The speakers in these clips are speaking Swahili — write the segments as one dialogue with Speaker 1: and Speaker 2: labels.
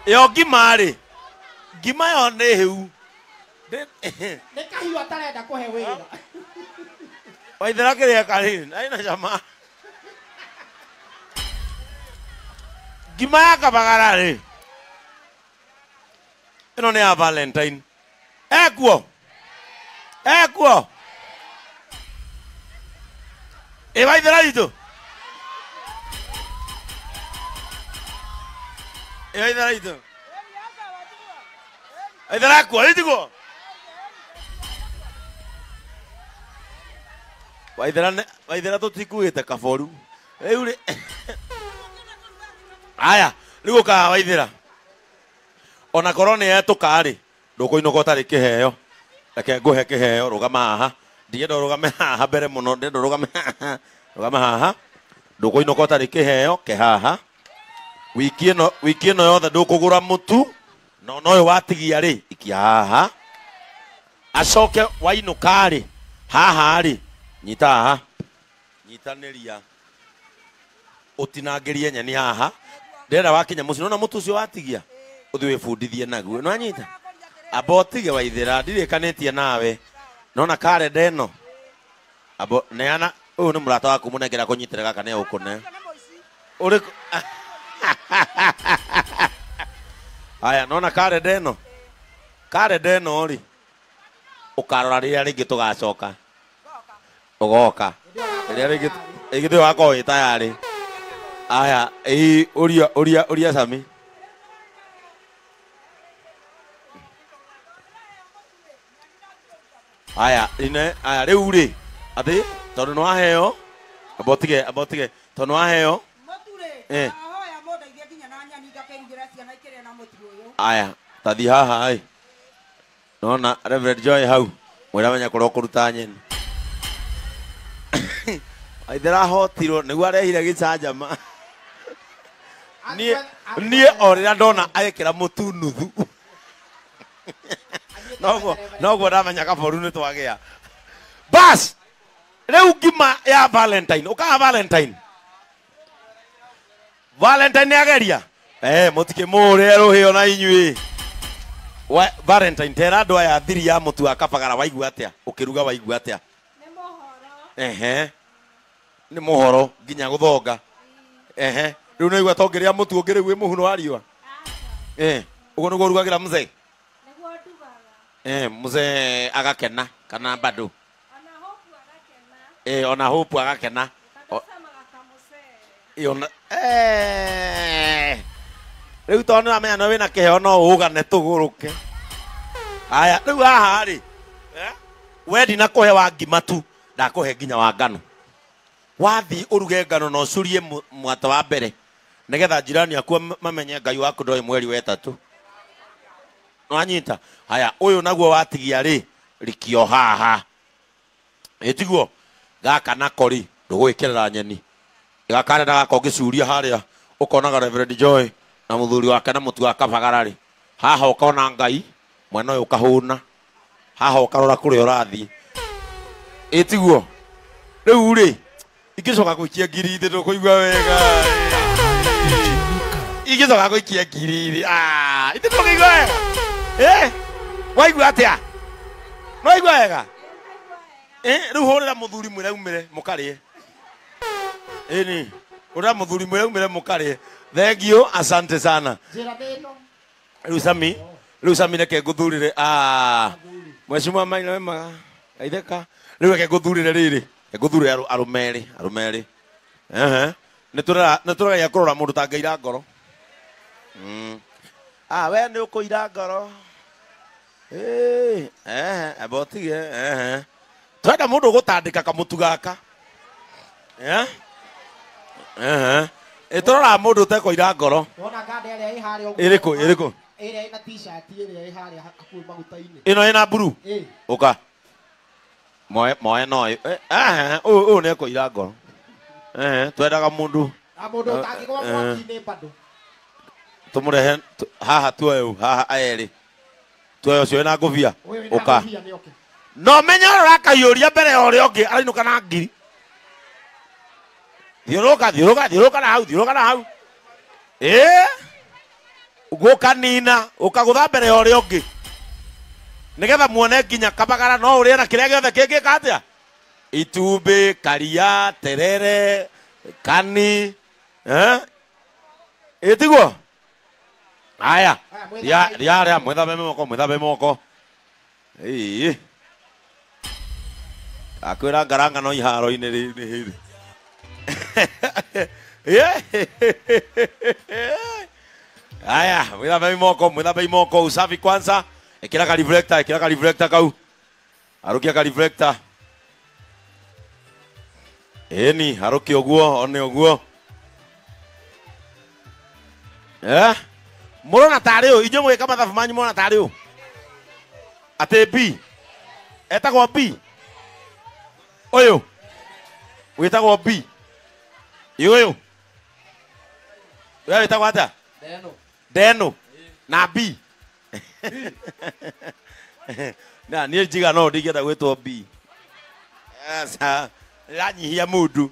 Speaker 1: Yo gimari. Gima yo ne heu.
Speaker 2: Ne kahiu atarenda kuhe wira.
Speaker 1: Waithera kiria kari. Aina jama. Gima ya kabagara ri. Ino ne ya Valentine. Ekuo. Ekuo. Waithera ito. Waithera ito. Waithera kuo ito. Waithera tutikuite kaboru. Riu ri. Aya, riu ka Waithera. Ona korone yetuka ri, ndukuinogota ri kiheo. Reke nguhe kiheo rugama haha. Ndiendo rugame haha mbere muno, ndiendo rugame haha. Rugama haha. Ndukuinogota ri kiheo ke haha. Wiki ino yothe ndukugura mutu. No noyo watigia ri, ikia haha. Acoke wainuka ri, haha ri. Nyita haha. Nyitaniria. Utinangirie nyeni haha. Ndenda wakinya muci nona mutu ucio watigia. Uthi wibundithie naguo. No anyita. Abotige Waithera ndirikanetie nawe. Nona karenda ino. Abo neana uyu ni murata waku munengera kunyitira gaka ne ukune. Uri Aya nona karenda ino. Karenda ino ri. Ukarora ria ringi tugacoka. Ugoka. Ria ringi igithe wako itayari. Aya uria Sami. Aya riu ri athi tondu no aheo abotige tondu aheo
Speaker 2: ahoya mundeithie nginya na nyani ngakerugira ciana ikiria na mutu uyu.
Speaker 1: Aya tathi haha ai nona Reverend Joy hau mwira menya kuro kuruta nyeni. Waithera hotirwo niguo arehire gicanjama. Nie orira ndona agikira mutu nuthu. Noguo ndamenya kaboru ni twagia. Bas riu ngima ya Valentine ukaga Valentine ageria mutike muria ruhio na inyui Valentine tera andu aya thiri ya mutu wa kabagara waigua atia ukiruga waigua atia ni muhoro nginya guthonga riu no igwa tongeria mutu ungiri wi muhuno wa riwa ugo niguo rugagira mzee mzee agakena kana bado ona hope agakena ona riu tondu amenya no wina kiheo no ugane tuguruke. Aya riu haha ri wendi na kuhe wa ngima tu ndakuhe nginya wa ngano. Wathi uruge ngano no curie mwata wa mbere nigetha jirani aku mamenye Ngai waku ndoi mweri wetatu. No anyita. Haya uyu naguo watigia ri rikio haha. Etiguo gaka nakori ndugwikirira nyeni. Gakare na gako ngicuria haria ukonaga Reverend Joy na muthuri wake na mutu wa kabagara ri. Haha ukona Ngai mwena uyu kahuna. Haha ukarora kuri urathi. Etiguo riu ri igicoka guikia ngiri thi ndukuigua wega. Igicoka guikia ngiri thi iti ndukuigua wega. Waigua atia? No igua wega? Riu hurira muthuri mwire umire mukarie. Ni urira muthuri mwire umire mukarie. Thank you, asante sana. Riu Sami neke nguthurire Mheshimiwa Maina wema gaitheka. Riu neke nguthurire riri. Nguthurire arumeri. Niturera ya kurora mundu tangeira ngoro. We ni ukuira ngoro. Abotige twenda mundu gutandika kamutu gaka. Turora mundu tekoira ngoro.
Speaker 2: Wona kande ria i haria
Speaker 1: iriku
Speaker 2: ira ina t-shirt ira i haria hakuhi magutaini
Speaker 1: ino ina blue uka moe no uyu ne koira ngoro. Twendaga mundu
Speaker 2: tangigwa mwaki-ini bado
Speaker 1: tumurehe haha tuoyo haha aeri tuoyo cio na nguvia uka no menya urakayuria mbere ya uria ungi arinuka na ngiri. Thiuruka na hau gukanina ukagutha mbere ya uria ungi nigetha muone nginya kabagara no urie na kiria giothe kingi katia itumbi karia terere kani itiguo aya ya mwithambe moko akwira ngaranga no iharo-ini riri aya mwithambe moko usafi kwanza ikira ka reflector kau arukia ka reflector eni haruki oguo one oguo murona tari u inyo mwika mathabu manyu murona tari u ate B etagwo B uyu witagwo B uyu wewe witagwo ata Deno na B na niĩ njiga no ndigenda gwĩtwo B ranyihia mundu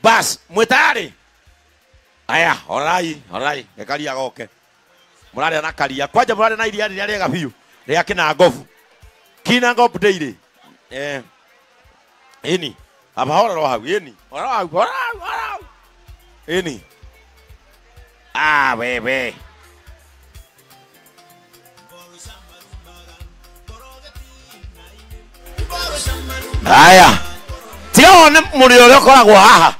Speaker 1: bas mwitari aya orai gekaria goke murare na karia kwanja murare na iria rĩrĩa rĩega biũ rĩa Kinangobu Kinangobu Dairy ini abahora hau ini hora ini wewe aya tione muri uria ukoragwo haha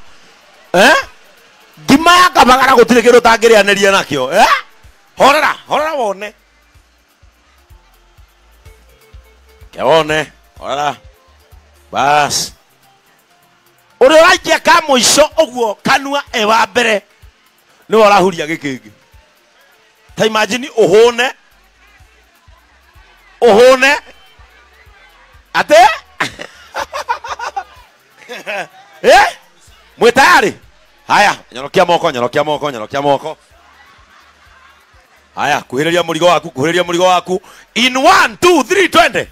Speaker 1: ngima ya kabagara gutire kindu tangirianeria nakio horera wone horera bas uria uraikia ka muico uguo kanua ewa mbere ni warahuria gikingi ta imagine uhune ate mwitayari haya nyorokia moko haya kuhiriria murigo waku in 1 2 3 20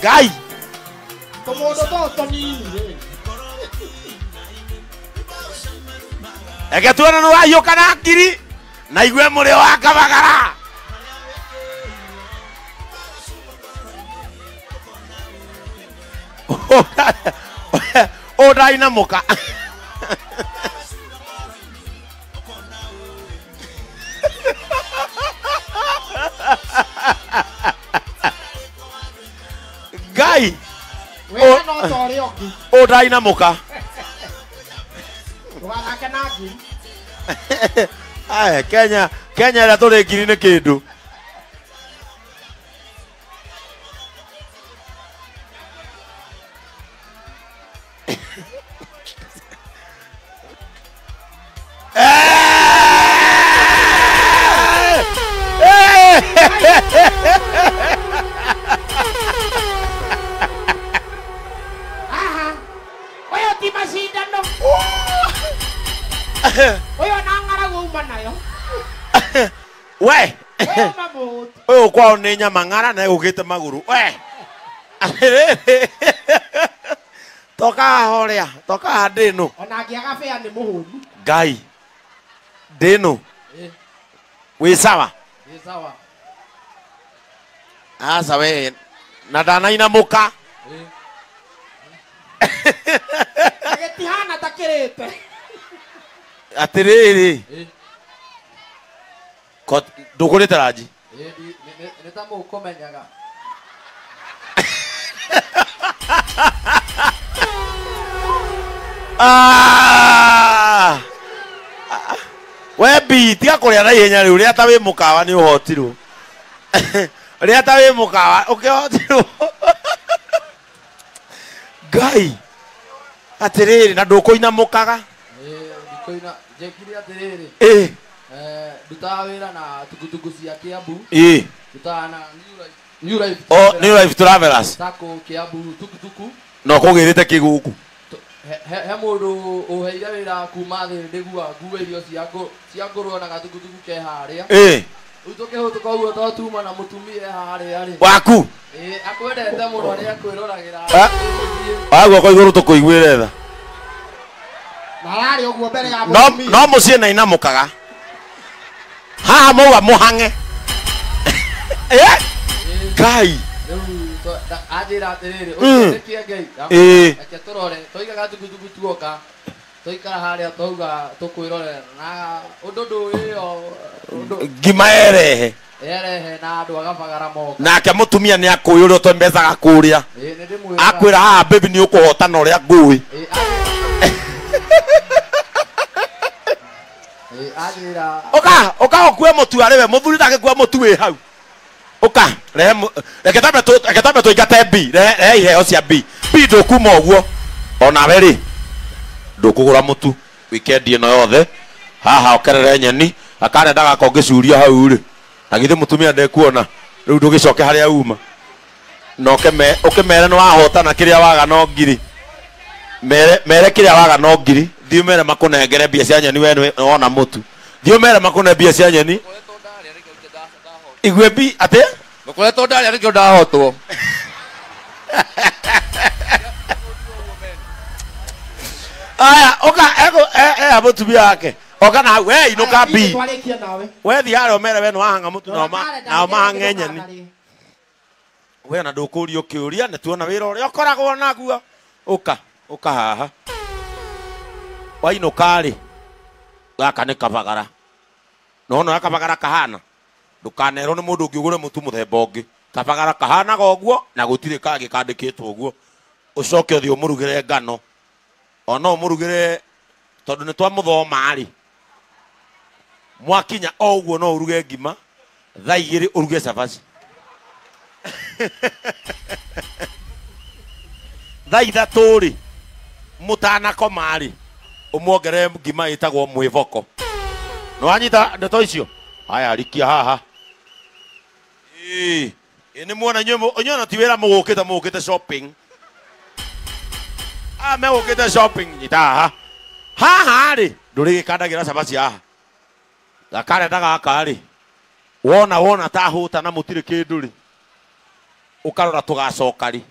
Speaker 1: Gai
Speaker 3: Komodo toto nini
Speaker 1: ege tuona no ayuka na ngiri na igwe muri wa kabagara o na muka Gai o na muka aya Kenya ira turi ngiri ni kindu we oyo kwao ni nyama ng'ara na ugite maguru we toka horia toka ndino
Speaker 3: ona ngiaga bea ni muhuru
Speaker 1: Ngai ndino wi sawa asa we na ndanaina muka
Speaker 3: agitihana takirite
Speaker 1: atiriri ndugurite ranji
Speaker 3: ni ta mukumenyaga
Speaker 1: we bi tiga kuria na ihenya riu ria ta wi mukawa ni uhotirwo ria ta wi mukawa ukihotirwo Ngai atiriri na ndukuina mukaga
Speaker 3: ndikoina jekiri atiriri duta wira na tukutuku cia Kiambu duta na
Speaker 1: New Life Travelers
Speaker 3: tako Kiambu tukutuku
Speaker 1: no kugirite kiguku
Speaker 3: he mundu uheire wira kuma thi ndigua nguwe irio cia ngurwo na gatukutuku ke haria utoke huko huo to tuma na mutumie hari ari
Speaker 1: waku
Speaker 3: akwendete muno ni akwiragira
Speaker 1: agwo ko iguru tukuiguire tha
Speaker 2: narari ogwo mbere ya
Speaker 1: no mucie na inamukaga haha mauga muhange kai
Speaker 3: ajira atiriri utekia ngai aketorore toigaga tugutugu tuoka toikara haria touga tukwirore na undu iyo
Speaker 1: ngima erehe
Speaker 3: na andu agabagara moka
Speaker 1: nake mutumia ni akuyurio to mbecaga kuria akwira haha baby ni ukuhotana uria ngui
Speaker 3: ajira
Speaker 1: oka okue mutu ariwe muthuri ndagikua mutu wi hau oka reketabe tu igate B rehe iheo cia B ndukuma ogwo ona weri ndukugura mutu weekend ino yothe haha okerere nyeni akare ndaga kongecuria hau ri na githe mutumia ndekuona riu ndugicoke haria uma no ukimere no wahotana kiria waga no ngiri mere kiria waga no ngiri thiu mere makunengere mbia cia nyeni we wona mutu thiu mere makune mbia cia nyeni igwe bi ate
Speaker 3: ngokoretwo ndari arikio ndahotwo
Speaker 1: aya oka abutumia wake oka na we inuka bi we thi haro mere we no hanga mutu na mahange nyeni we na ndukurio kiuria ne tuona wira uri okoragwo naguo oka haha wa inuka ri gaka ni kabagara no akabagara kahana ndukanerwo ni mundu ungiugure mutu muthemba ungi kabagara kahana gogwo na gutire kagi kandikitwo guo ucoke uthi umurugire ngano ono umurugire tondu ni twa muthoma ri mwakinya ogwo no uruge ngima thaa igiri uruge cabaci thaa ithatu ri mutana komari umwongere ngima itagwo mwivoko no anyita ndeto icio aya rikia haha ni muona nyona ti wira mugukite shopping megukite shopping nyita haha ri nduri gikandagira cabaci haha gakare ndagaka ri wona ta huta na mutire kindu ri ukarora tugacoka ri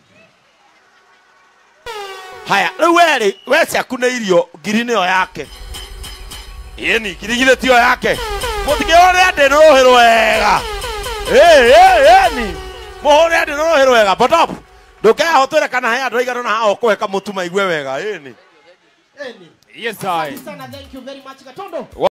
Speaker 1: haya riu we ciaku nĩ irio ngiri nĩyo yake ni ngiri tio yake mutikĩhũre ndĩ rũhĩ rwega ni mũhũre ndĩ rũhĩ rwega botop ndũkehotwĩre kana he andũ aigana na haha ũkũhe kamũtu maigue wega ni
Speaker 4: Yes, I.
Speaker 2: Thank you very much Gatondo.